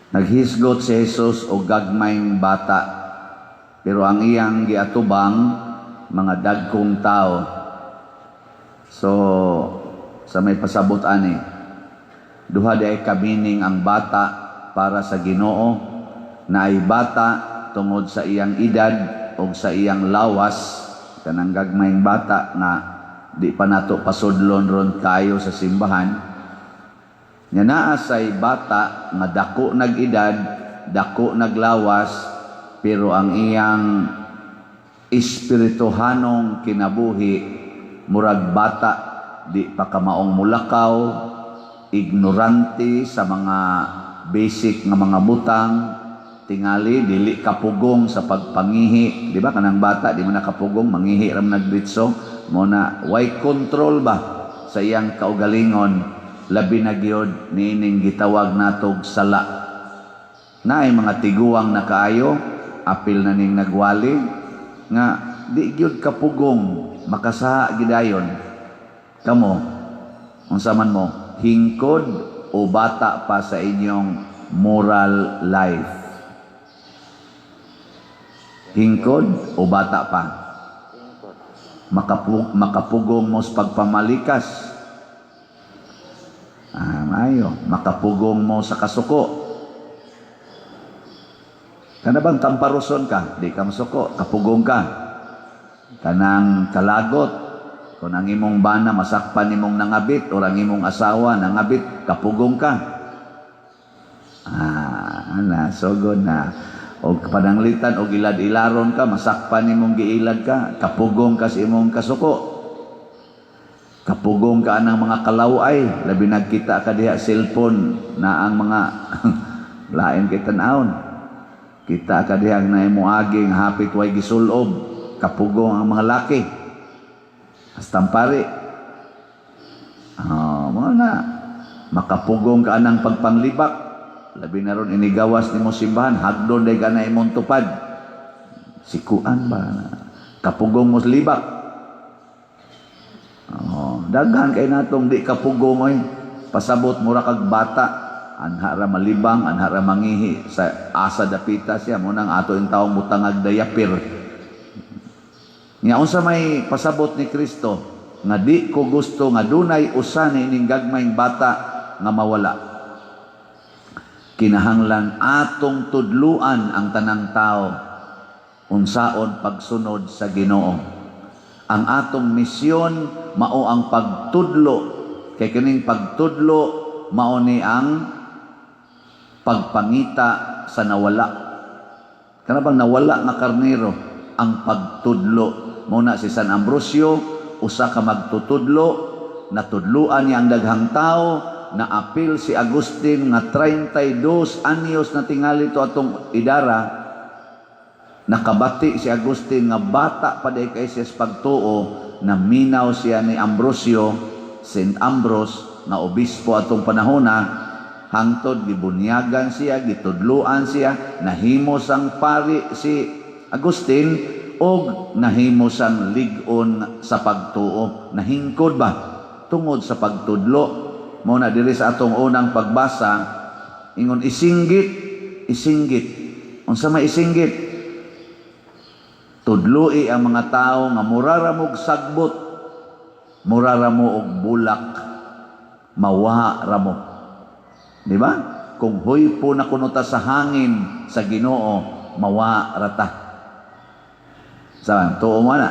Naghisgot si Jesus og gagmayng bata, pero ang iyang giatubang mga dagkong tao. So sa may pasabot ani, duha di ay kamining ang bata para sa Ginoo, na ay bata tungod sa iyang edad o sa iyang lawas, kanang gagmayng bata na di pa nato pasudlon ron kayo sa simbahan. Nga naa say bata nga dako nag-edad, dako naglawas, pero ang iyang espirituhanong kinabuhi murag bata, di pa kamaong mulakaw, ignorante sa mga basic nga mga butang, tingali dili kapugong sa pagpangihi, di ba kanang bata di man nakapugong, mangihi ram nagdritso mo na way control ba sa iyang kaugalingon, labi na gyud niining gitawag natog sala. Naay mga tiguang na kaayo, apil na ning nagwali nga di gyud kapugong, makasaha gidayon. Kamo unsa man mo, hingkod o bata pa sa inyong moral life? Hingkod o bata pa? Makapugong mo sa pagpamalikas. Maayo, makapugong mo sa kasuko. Kana bang tamparuson ka, di ka masuko, kapugong ka. Kanang kalagot, kung ang imong bana masakpan imong nangabit o ang imong asawa nangabit, kapugong ka. Sugod na. O pananglitan o gilad-ilaron ka, masakpan imong giilad ka, kapugong ka sa imong kasuko. Kapugong ka ng mga kalaway, labi nagkita ka diha cellphone na ang mga lain kay tan-awon. Kita ka diha na imong aging hapit way gisulob, kapugong ang mga laki. Astampari. Mo na makapugong ka ng pagpanglibak, labi na ron inigawas nimo simbahan, hagdon day ka na imong tupad. Sikuan ba? Kapugong mo sa libak. Daghan kay natong di kapugong oy, pasabot mura kag bata, anhara malibang, anhara mangihi sa asa dapita siya mo nang ato in taong mutangag dayapir. Nya unsa may pasabot ni Kristo nga di ko gusto nga dunay usa ning gagmayng bata nga mawala. Kinahanglan atong tudluan ang tanang tao unsaon pagsunod sa Ginoo. Ang atong misyon mao ang pagtudlo, kay kining pagtudlo mao ni ang pagpangita sa nawala. Kana bang nawala nga karnero? Ang pagtudlo. Muna si San Ambrosio, usa ka magtutudlo, natudluan niya ang daghang tao, naapil si Agustin nga 32 anyos na tingali to atong idara. Nakabati si Agustin nga bata pa day kay siya sa pagtuo, na minaw siya ni Ambrosio, Saint Ambrose, na obispo atong panahona, hangtod gibunyagan siya, gitudluan siya, nahimos ang pari si Agustin, og nahimos ang ligon sa pagtuo. Nahingkod ba? Tungod sa pagtudlo. Muna diri sa atong unang pagbasa, ingon isinggit. Unsa may isinggit? Tudloi ang mga tao nga murara mo og sagbot, murara mo og bulak, mawa ra mo. Di ba? Kung huy po na kuno ta sa hangin sa Ginoo, mawa ra ta. Sa tuo mo na.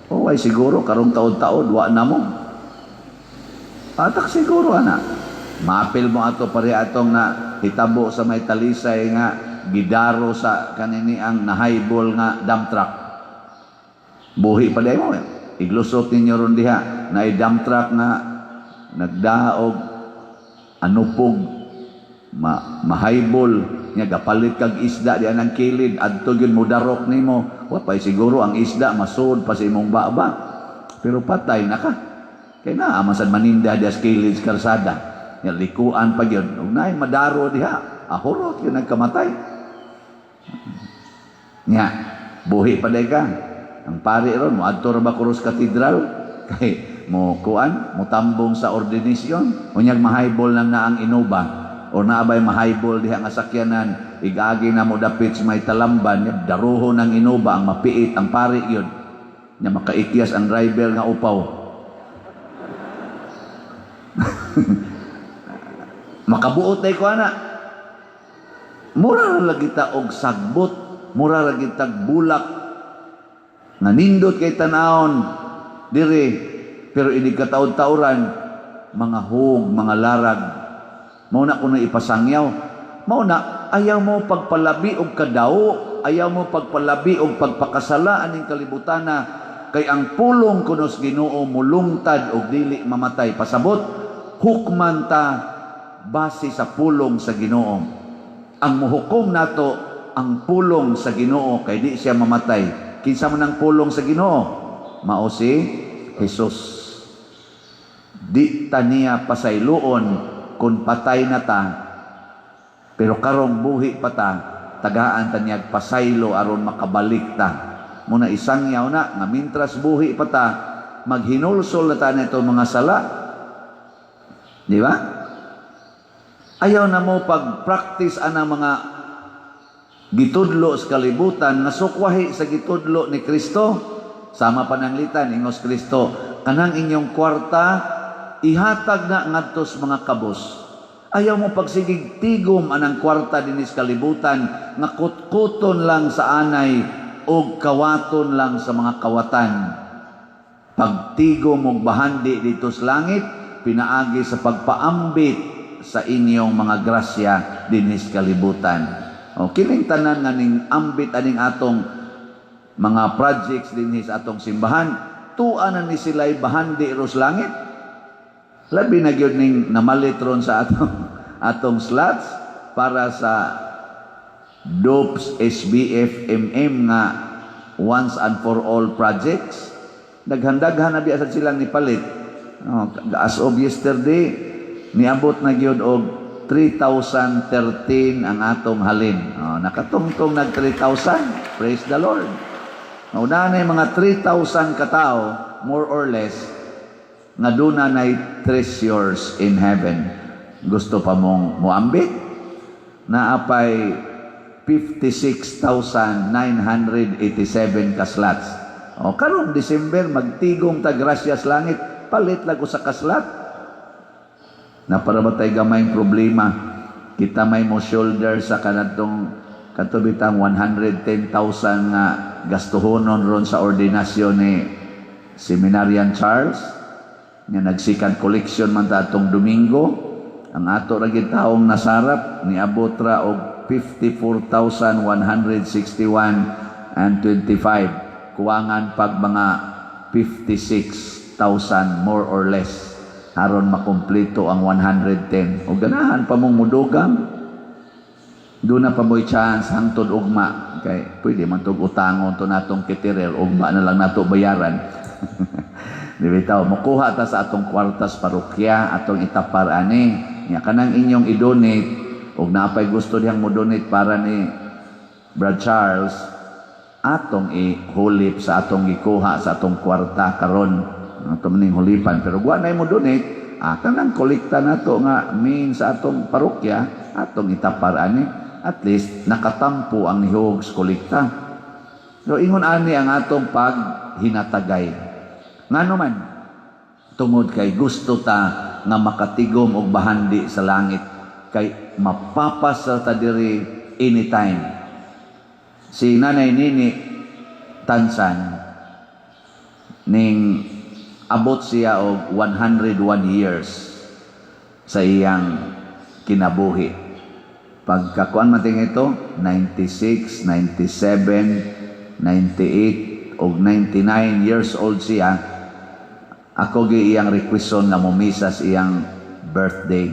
Ay siguro karong taod-taod wa na mo. Atak siguro ana. Mapil mo ato pare atong na hitabo sa may talisay nga gidaro sa kanini ang nahaybol nga dump truck. Buhi pa day mo. Iglusot ninyo ron diha na dump truck nga nagdaog anupog mahaybol nya gapalit kag isda diyan ang kilid adto gyud mo darok nimo. Wa pay siguro ang isda masud pa sa imong baba. Pero patay na ka. Kay naa masad maninda diha sa kilid sa kalsada. Nya likuan pa gyud. Ug naay madaro diha. Ahurot yun nagkamatay. Nya, buhi pa day ka. Ang pari ron, mo adto ra ba Cruz Cathedral? Kay mo kuan, mo tambong sa ordinasyon. Unyag mahaybol lang na ang inuba. o naabay mahaybol diha nga sakyanan, igagi na mo dapit sa may talamban, daruho ng inuba ang mapiit ang pari yun, nya makaikyas ang driver nga upaw. Makabuot na ko ana. Mura ra lagi ta og sagbot, mura ra kita bulak nga nindot kay tanawon dire, pero ini kataud-tauran mga hug, mga larag. Mao na kuno ipasangyaw. Mao na ayaw mo pagpalabi og kadawo, ayaw mo pagpalabi og pagpakasala aning kalibutan na kay ang pulong kuno sa Ginoo mulungtad og dili mamatay. Pasabot hukman ta base sa pulong sa Ginoo. Ang muhukom nato ang pulong sa Ginoo kay di siya mamatay. Kinsa man ang pulong sa Ginoo? Mao si Jesus. Di ta niya pasayloon kung patay na ta, pero karong buhi pa ta, tagaan ta niya pasaylo aron makabalik ta. Muna isang yaw na nga mintras buhi pa ta, maghinulsol na ta nito mga sala. Di ba? Ayaw na mo pag-practice anang mga gitudlo sa kalibutan, nasukwahi sa gitudlo ni Kristo. Sama pananglitan, ingos Kristo, kanang inyong kwarta, ihatag na ngadto sa mga kabos. Ayaw mo pagsigig tigom anang kwarta dinis kalibutan, nga kutkuton lang sa anay, o kawaton lang sa mga kawatan. Pagtigom og bahandi dito sa langit, pinaagi sa pagpaambit sa inyong mga grasya dinis kalibutan. O kining tanan nga ning ambit aning atong mga projects dinhi sa atong simbahan, tuan na ni sila'y bahandi ros langit. Labi na gyud ning namalit ron sa atong slots para sa DOPS SBF nga once and for all projects. Naghanda-handa na biya silang nipalit. As of yesterday, niabot na gyud og 3,013 ang atong halin. Nakatungtong nag 3,000. Praise the Lord. Una na mga 3,000 katao, more or less, nga doon na treasures in heaven. Gusto pa mong muambit? Naapay 56,987 kaslots. Karong December, magtigong tagrasyas langit, palit lang ko sa kaslat. Na para ba tayo gamayng problema, kita may mo shoulder sa kanatong katubitang 110,000 nga gastuhonon ron sa ordinasyon ni Seminarian Charles, nga nagsikan collection man ta atong Domingo. Ang ato ra gid taong nasarap ni abot ra og 54,161 and 25. Kuwangan pag mga 56,000 more or less. Aron makumpleto ang 110. O ganahan pa mong mudugang, doon na pa mo'y chance hangtod ugma. Kay pwede man tog utangon to natong kitirer, ugma na lang nato bayaran. Di bitaw, makuha ta sa atong kwartas parokya, atong itapar ani. Nya kanang inyong i-donate, og napay gusto diyang mo donate para ni Brad Charles, atong ihulip sa atong gikuha sa atong kwarta karon. Ito maning hulipan, pero guwa na mo donate, kanang kolekta na to nga mean sa atong parokya, atong itapar ani, at least nakatampo ang nihuog sa kolekta. So ingon ani ang atong paghinatagay. Ngano man, tungod kay gusto ta nga makatigom og bahandi sa langit, kay mapapasa ta diri anytime. Si Nanay Nini Tansan ning abot siya og 101 years sa iyang kinabuhi. Pagkakuan man ting ito, 96, 97, 98 og 99 years old siya. Ako gi iyang requeston nga mumisa sa iyang birthday.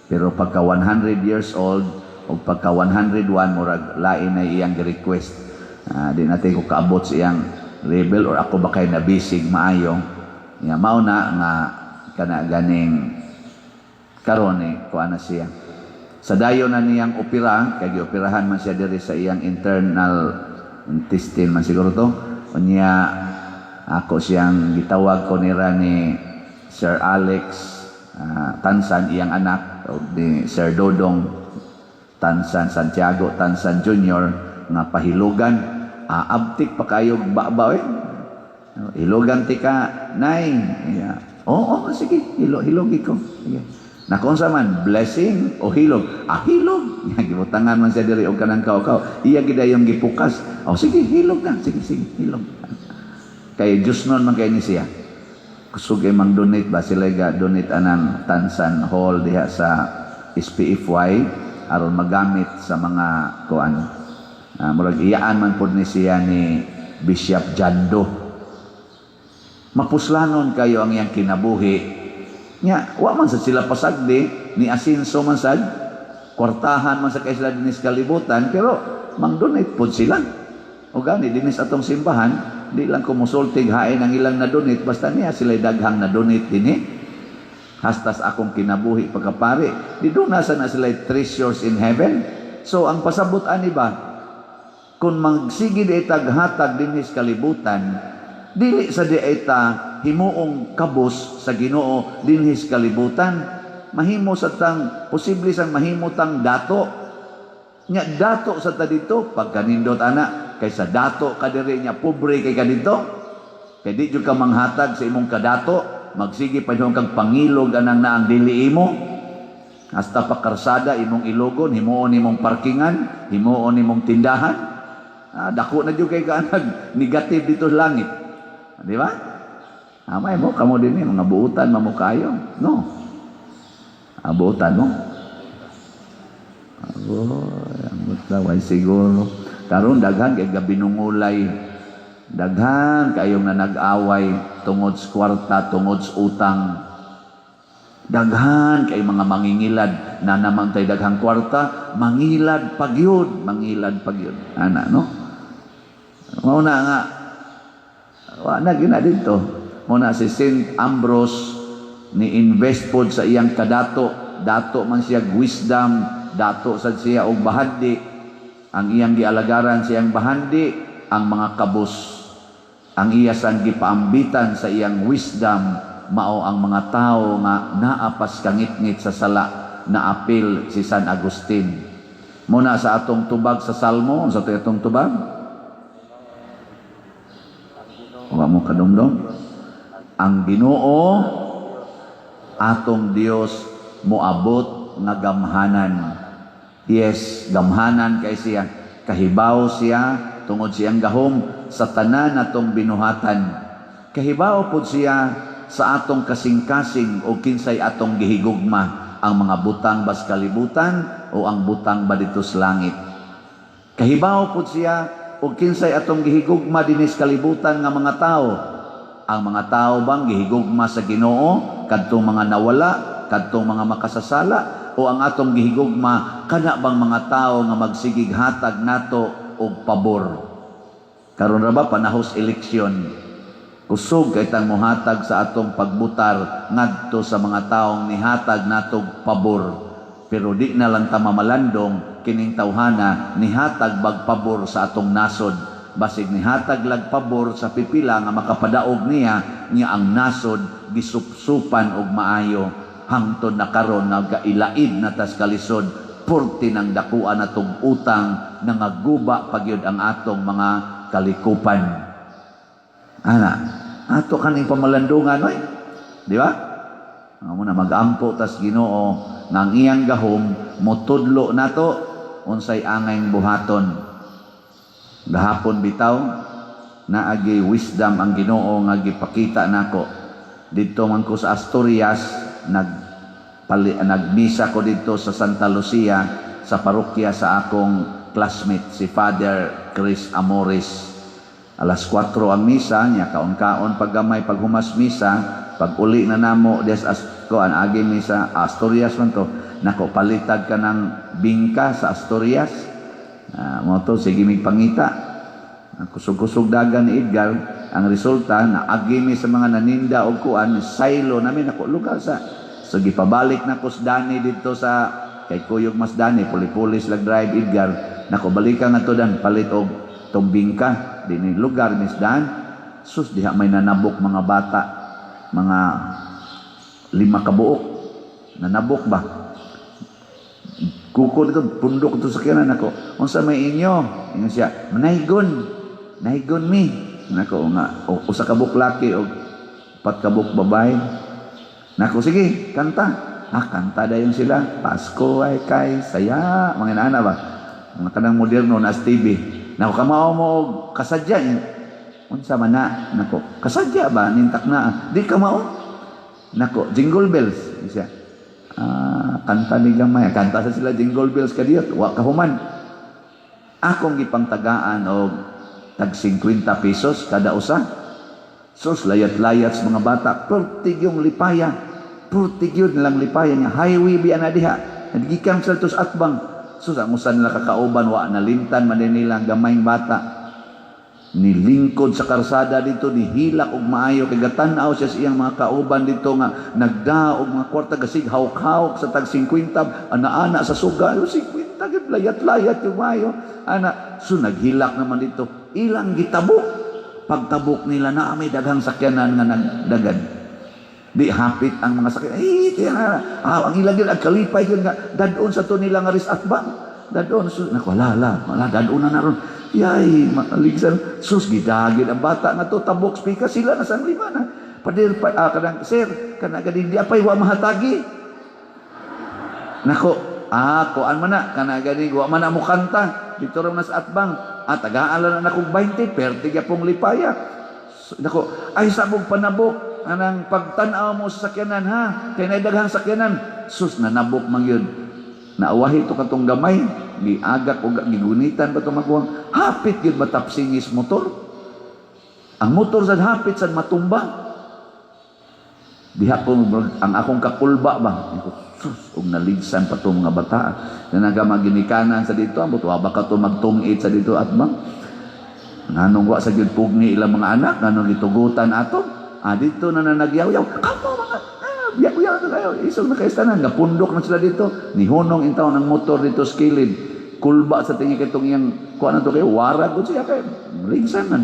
Pero pagka 100 years old o pagka 101 murag lain na iyang request. Di natin ko kaabot sa iyang rebel or ako ba kay nabisig maayo. Mao na nga kana ganing karon kuan na siya. Sa dayo na niyang opera, kay gioperahan man siya diri sa iyang internal intestine man siguro to. Unya ako siyang gitawag ko ni Sir Alex Tansan, iyang anak, o ni Sir Dodong Tansan Santiago Tansan Jr. nga pahilugan, abtik pa kayo babaw hilugan ti ka, nay. Yeah. Oo, sige, hilogi ko. Sige. Na kung sa man, blessing o hilog. Hilog. Gibutangan man siya diri o kanang kaukaw. Iya gida yung gipukas. Sige, hilog na. Sige, hilog. Kaya Diyos nun man kayo ni siya. Kusugay mang donate ba sila donate anang Tansan Hall diha sa SPFY aron magamit sa mga kuan. Murag iyaan man pod ni siya ni Bishop Jando. Mapuslanon kayo ang iyang kinabuhi. Nya, wa man sa sila pasagdi ni asinso man sad, kwartahan man sa kaisla dinis kalibutan, pero mang-donate pod sila. O gani dinis atong simbahan, di lang kumusultig hain ang ilang na donate basta niya sila daghang na donate dinhi. Hastas akong kinabuhi pagkapari. Di doon nasa na sila treasures in heaven. So ang pasabot ani ba, kung magsigid itag hatag dinis kalibutan, dili sa dieta himuong kabos sa Ginoo dinhis kalibutan, mahimo sa tang posible sang mahimo tang dato. Nya dato sa ta dito pagkanindot ana kaysa dato ka diri nya pobre kay kadito. Kay di jud ka manghatag sa imong kadato, magsige pa kang pangilog anang naang dili imo. Hasta pa karsada imong ilogon, himuon imong parkingan, himuon imong tindahan. Dako na jud kay kaanag negative dito sa langit. Di ba? Amay mo, kamo din mga buutan mo kayo. No. Buutan mo. Ang taway siguro. Karon daghan kay gabinungulay. Daghan kayong na nag-away tungod sa kwarta, tungod sa utang. Daghan kay mga mangingilad na naman tay daghang kwarta, mangilad pagyud, ana no? Mauna nga wala na dito. Muna si Saint Ambrose ni invest pod sa iyang kadato. Dato man siya wisdom, dato sad siya og bahandi. Ang iyang gialagaran siyang bahandi ang mga kabus. Ang iya sang gipaambitan sa iyang wisdom mao ang mga tao nga naapas kangit-ngit sa sala na apil si San Agustin. Muna sa atong tubag sa Salmo, sa atong tubag. Wa mo kadumdum. Ang Ginoo atong Dios moabot nga gamhanan. Yes, gamhanan kay siya. Kahibaw siya tungod siyang gahom sa tanan atong binuhatan. Kahibaw pod siya sa atong kasing-kasing o kinsay atong gihigugma, ang mga butang bas kalibutan o ang butang ba dito sa langit. Kahibaw pod siya o kinsay atong gihigugma dinis kalibutan nga mga tao. Ang mga tao bang gihigugma sa Ginoo kadtong mga nawala, kadtong mga makasasala, o ang atong gihigugma kana bang mga tao nga magsigig hatag nato og pabor. Karon ra ba panahos eleksyon, kusog kay tang mohatag sa atong pagbutar ngadto sa mga taong nihatag nato pabor, pero di na lang ta mamalandong kining tawhana nihatag bag pabor sa atong nasod. Basig nihatag lag pabor sa pipila nga makapadaog niya ang nasod gisupsupan og maayo hangtod na karon nagailaid na tas kalisod porti ng dakuan atong utang nangaguba pagyud ang atong mga kalikupan. Ana, ato kaning pamalandungan oy. Di ba? Amo na magampo tas Ginoo nga ang iyang gahom motudlo nato unsay angayng buhaton. Gahapon bitaw naagi wisdom ang Ginoo nga gipakita nako didto man ko sa Asturias. Nagbisa ko dito sa Santa Lucia sa parokya sa akong classmate si Father Chris Amores. Alas 4 ang misa niya, kaon-kaon paggamay paghumas misa, pag uli na namo des kuan agi misa Asturias man to, nako palitag ka ng bingka sa Asturias. Mo to sige mig pangita. Kusog-kusog dagan ni Edgar. Ang resulta na agimi sa mga naninda og kuan silo namin ako lugar sa so gipabalik na ko sa Dani dito sa kay Kuyog Mas Dani pulipulis lag drive Edgar. Nako balikan nga to dan palit og tumbingka dinhi lugar Miss Dan. Sus diha may nanabok mga bata, mga 5 kabuok nanabok ba. Kukod ito, pundok ito sa kiyanan ako. Unsa may inyo? Inyo siya, naigon mi. Nako nga, usa ka buklaki o pat ka buk babae. Nako sige, kanta. Kanta dayon sila. Pasko ay kay saya. Mga inaana ba? Mga kanang moderno na TV. Nako kamao mo kasadya. Unsa man na? Nako, kasadya ba? Nintak na. Di kamao. Nako, jingle bells. Siya. Kanta ni gamay. Kanta sa sila jingle bells kadiyot. Wa kahuman. Akong gipangtagaan og tag 50 pesos kada usa. Sus, layat-layat sa mga bata. Pertig yung lipaya. Pertig yun nilang lipaya niya. Highway biya na diha. Nagigikang sa tos atbang. Sus, ang usan nila kakauban. Wa nalintan man din nilang gamayng bata. Nilingkod sa karsada dito, nihilak og maayo. Kay gatanaw siya sa iyang mga kauban dito nga. Nagdaog mga kwarta gasig. Hawk-hawk sa tag 50. Ana-ana sa suga. 50. Layat-layat yung maayo. Ana. So, naghilak naman dito. Ilang gitabok. Pagtabok nila na may daghang sakyanan nga nagdagad. Di hapit ang mga sakyanan. Ang ilang yun, kalipay yun nga. Dadon sa to nila nga risatbang. Dadon. So, wala. Dadon na ron. Yay, maligsan. Sus, gidagid ang bata nga to. Tabok, spika sila na sang lima na. Padir, kanang, sir, kanagadi, di apay, wa mahatagi. Nako, kuan man na, kanagadi, wa man na mo kanta. Dito rin na sa atbang. Tagaan na akong 20, pertiga pong lipaya. Nako, ay sabog panabok. Anang pagtanaw mo sa sakyanan, ha? Kaya naidaghang sakyanan. Sus, nanabok mang yun. Naawahi ito katong gamay. Giagak o gigunitan pa ito magkuhang. Hapit yun matapsingis motor. Ang motor sa hapit sa matumba. Diha po ang akong kakulba ba? Sus, kung naligsan pa ito mga bata. Na nagamaginikanan sa dito, ang buto, baka ito magtungit sa dito at bang. Nanong wa sa gyud pugni ilang mga anak, nanong itugutan ato. Dito na nanagyaw-yaw. Kapo mga, biyak-biyak na kayo. Isog na kayo tanan. Napundok na sila dito. Nihunong intaw ng motor dito sa kilid. Kulba sa tingin kitong iyang, kuha na ito kayo, warag ko siya kayo. Maligsan man.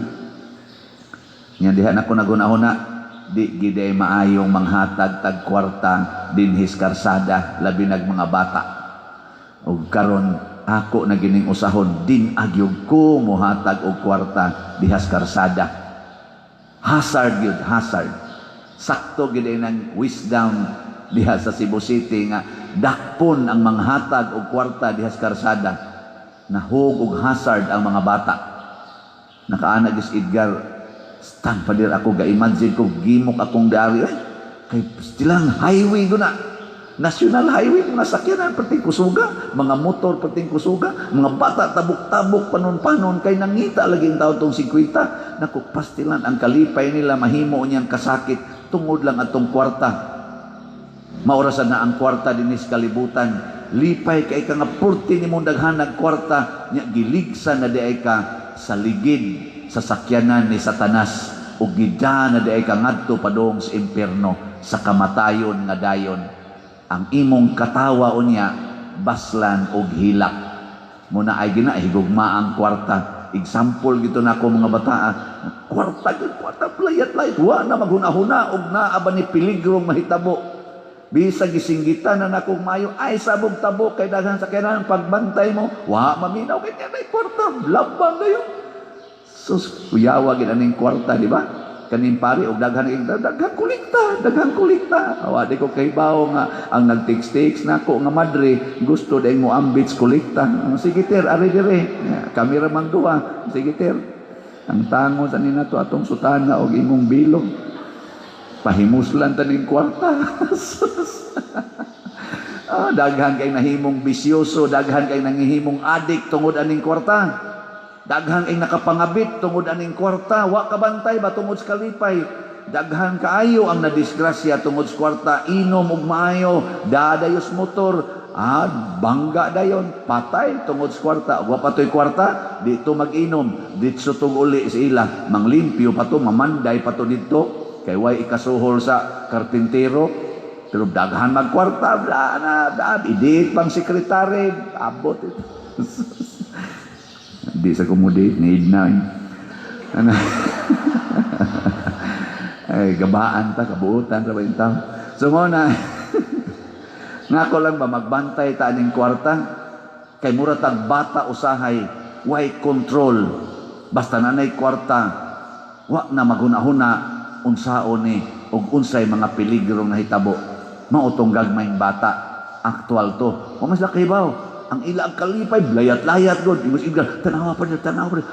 Nga diha na ko nagunahuna. Di giday maayong manghatag tag kwarta dinhis karsada labi nag mga bata ug karon ako na gining usahon din agyog ko mohatag og kwarta dihas karsada. Hazard yun, hazard. Sakto gid nang wisdom diha sa Cebu City nga dakpon ang manghatag og kwarta dihas karsada. Nahug og hazard ang mga bata. Nakaana gis Edgar stand pa dir ako ga-imagine ko gimok akong dari kay stilang highway do na national highway mga sakyanan perting kusuga mga motor perting kusuga mga bata tabok-tabok panon-panon kay nangita lagi ang taon tong 50 naku pastilan ang kalipay nila mahimo niyang kasakit tungod lang atong kwarta maorasan na ang kwarta dinis kalibutan lipay kay ka nga purti ni mong daghanag kwarta nya giligsan na diay ka sa ligid sa sakyanan ni Satanas ug gidya na diay ka ngadto padung sa impierno sa kamatayon nga dayon ang imong katawa unya baslan ug hilak muna ay ginahigugma ang kwarta example gito nako mga bata kwarta playat-layat wa na maghunahuna ug naa ba ni peligrong mahitabo bisag gisinggitan na nakong mayo ay sabog tabo kay daghan sakyanan pagbantay mo wa maminaw kay kanay kwarta laban na yun. Sus, kuyawa gid aning kwarta, di ba? Kaning pari og daghang kulikta. Di ko kahibaw nga ang nag-text nako nga madre gusto day mo ambits kulikta. Sige ter, ari dire. Kamera man duwa. Sige ter. Ang tango sa ninato atong sutana og imong bilog. Pahimuslan taning kwarta. Daghan kay nahimong bisyoso, daghan kay nangihimong adik tungod aning kwarta. Daghang ay nakapangabit tungod aning kwarta, wa kabantay ba tungod sa kalipay. Daghan kaayo ang nadisgrasya tungod sa kwarta, inom ug maayo, dadayos motor, bangga dayon, patay tungod sa kwarta. Wa patoy kwarta, dito mag-inom, dito tug uli sa ila, manglimpyo pa to, mamanday pa to dito, kay way ikasuhol sa karpintero. Pero daghan magkwarta, bla na, idit pang sekretary, abot ito. Di sa kumudi, need na. Ay, gabaan ta, kabuutan, sa ba. So, muna, nga ko lang ba, magbantay ta aning kwarta, Kay mura tag bata usahay, why control. Basta nanay kwarta, wa na maghunahuna unsaon ni ug unsay mga peligro nga hitabo. Mautong gagmayng bata, aktual to. O mas lakibaw, ang ila ang kalipay, layat-layat god. Imus igal, tanawa pa niya,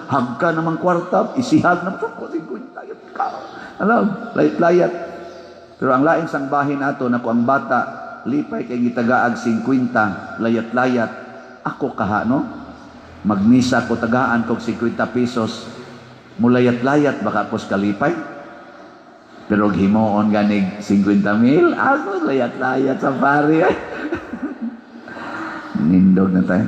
hagka namang kwarta, isihag na, alam, layat-layat. Pero ang laing sang bahin nato, na ang bata, lipay kay gitagaag 50, layat-layat, ako kaha, no? Magmisa ko tagaan kog 50 pesos, mulayat-layat, baka pos kalipay. Pero himoon ganig 50,000, ako layat-layat sa pari. Nindog na tayo.